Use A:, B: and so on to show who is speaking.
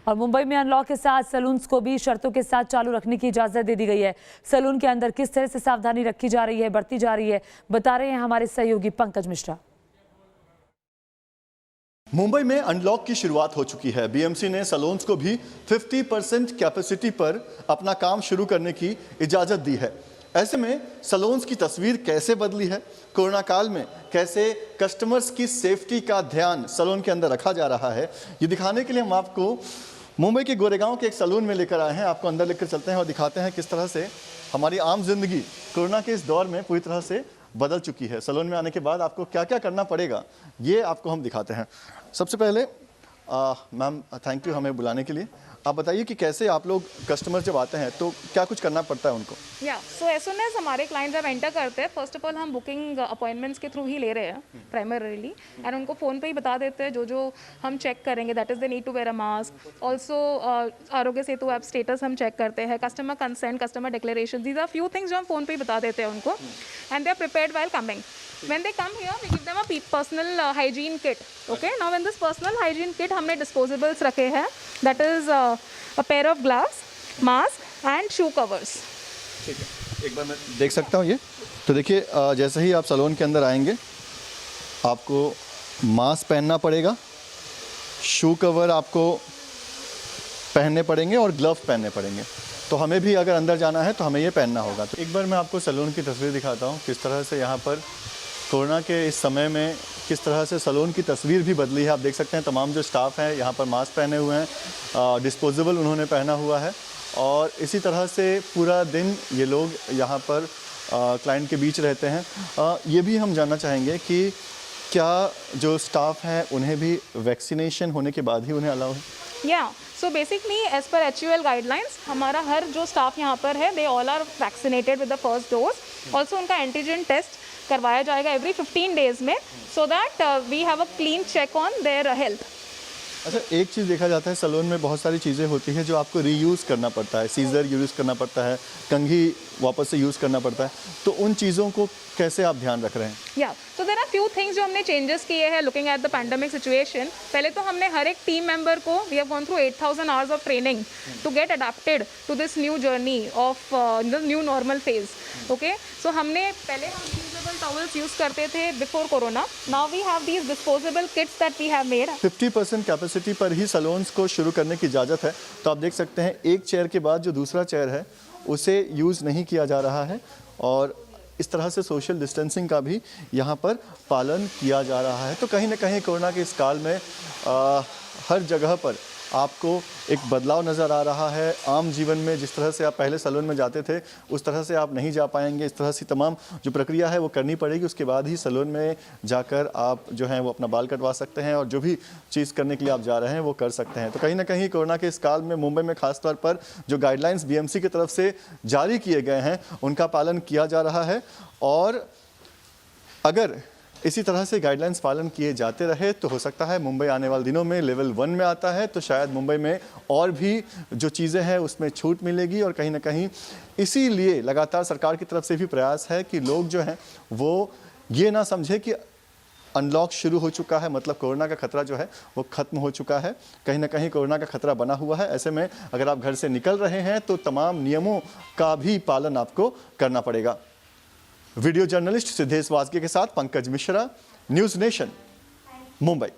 A: और मुंबई में अनलॉक के साथ सैलून्स को भी शर्तों के साथ चालू रखने की इजाजत दे दी गई है। सैलून के अंदर किस तरह से सावधानी रखी जा रही है, बरती जा रही है, बता रहे हैं हमारे सहयोगी पंकज मिश्रा।
B: मुंबई में अनलॉक की शुरुआत हो चुकी है। बीएमसी ने सैलून्स को भी 50% कैपेसिटी पर अपना काम शुरू करने की इजाजत दी है। ऐसे में सैलून्स की तस्वीर कैसे बदली है, कोरोना काल में कैसे कस्टमर्स की सेफ्टी का ध्यान सैलून के अंदर रखा जा रहा है, ये दिखाने के लिए हम आपको मुंबई के गोरेगांव के एक सैलून में लेकर आए हैं। आपको अंदर लेकर चलते हैं और दिखाते हैं किस तरह से हमारी आम जिंदगी कोरोना के इस दौर में पूरी तरह से बदल चुकी है। सैलून में आने के बाद आपको क्या क्या करना पड़ेगा, ये आपको हम दिखाते हैं। सबसे पहले मैम, थैंक यू हमें बुलाने के लिए। आप बताइए कि कैसे आप लोग कस्टमर जब आते हैं तो क्या कुछ करना पड़ता है उनको?
C: सो एज सून एज हमारे क्लाइंट जब एंटर करते हैं, फर्स्ट ऑफ ऑल हम बुकिंग अपॉइंटमेंट्स के थ्रू ही ले रहे हैं प्राइमरीली, एंड उनको फ़ोन पे ही बता देते हैं जो हम चेक करेंगे, that is they need to wear a mask. Also Aarogya Setu app status हम चेक करते हैं, customer consent, customer declaration, these are few things जो हम फ़ोन पे ही बता देते हैं उनको, and they are prepared while coming. When they come here, we give them a personal hygiene kit. Okay. Now, in this personal hygiene kit, हमने disposables रखे हैं. That is a pair of glass, mask and shoe covers.
B: ठीक है, एक बार मैं देख सकता हूँ ये। तो देखिए, जैसे ही आप सैलून के अंदर आएंगे, आपको मास्क पहनना पड़ेगा, शू कवर आपको पहनने पड़ेंगे और ग्लव पहनने पड़ेंगे। तो हमें भी अगर अंदर जाना है तो हमें ये पहनना होगा। तो एक बार मैं आपको सैलून की तस्वीर दिखाता हूँ, किस तरह से यहाँ पर कोरोना के इस समय में किस तरह से सैलून की तस्वीर भी बदली है। आप देख सकते हैं तमाम जो स्टाफ हैं यहाँ पर मास्क पहने हुए हैं, डिस्पोजेबल उन्होंने पहना हुआ है, और इसी तरह से पूरा दिन ये लोग यहाँ पर क्लाइंट के बीच रहते हैं। ये भी हम जानना चाहेंगे कि क्या जो स्टाफ हैं उन्हें भी वैक्सीनेशन होने के बाद ही उन्हें अलाउ है?
C: So basically as per HUL guidelines हमारा हर जो स्टाफ यहाँ पर है, they all are vaccinated with the first dose. Also उनका एंटीजन टेस्ट करवाया जाएगा एवरी 15 डेज में, so that we have a clean check on their health.
B: अच्छा, एक चीज़ देखा जाता है सैलून में बहुत सारी चीज़ें होती हैं जो आपको रीयूज़ करना पड़ता है, सीजर यूज़ करना पड़ता है, कंघी वापस से यूज़ करना पड़ता है, तो उन चीज़ों को कैसे आप ध्यान रख रहे हैं?
C: So there are few things जो हमने चेंजेस किए हैं looking at the pandemic situation. पहले तो हमने हर एक टीम मेंबर को, we have gone through 8000 hours of training to get adapted to this new journey of the new normal phase. Okay, so हमने पहले हम रीयूजेबल टॉवल्स यूज़ करते थे before corona, now we have these disposable kits that we have made.
B: 50% capacity पर ही saloons को शुरू करने की इजाज़त है। तो आप देख सकते हैं एक चेयर के बाद जो दूसरा चेयर है उसे यूज़ नहीं किया जा रहा है, और इस तरह से सोशल डिस्टेंसिंग का भी यहाँ पर पालन किया जा रहा है। तो कहीं ना कहीं कोरोना के इस काल में हर जगह पर आपको एक बदलाव नज़र आ रहा है। आम जीवन में जिस तरह से आप पहले सैलून में जाते थे उस तरह से आप नहीं जा पाएंगे। इस तरह से तमाम जो प्रक्रिया है वो करनी पड़ेगी, उसके बाद ही सैलून में जाकर आप जो हैं वो अपना बाल कटवा सकते हैं और जो भी चीज़ करने के लिए आप जा रहे हैं वो कर सकते हैं। तो कहीं ना कहीं कोरोना के इस काल में मुंबई में खासतौर पर जो गाइडलाइंस BMC की तरफ से जारी किए गए हैं उनका पालन किया जा रहा है, और अगर इसी तरह से गाइडलाइंस पालन किए जाते रहे तो हो सकता है मुंबई आने वाले दिनों में लेवल 1 में आता है, तो शायद मुंबई में और भी जो चीज़ें हैं उसमें छूट मिलेगी। और कहीं ना कहीं इसीलिए लगातार सरकार की तरफ से भी प्रयास है कि लोग जो हैं वो ये ना समझे कि अनलॉक शुरू हो चुका है मतलब कोरोना का खतरा जो है वो खत्म हो चुका है। कहीं ना कहीं कोरोना का खतरा बना हुआ है। ऐसे में अगर आप घर से निकल रहे हैं तो तमाम नियमों का भी पालन आपको करना पड़ेगा। वीडियो जर्नलिस्ट सिद्धेश वाजगे के साथ पंकज मिश्रा, न्यूज़ नेशन, मुंबई।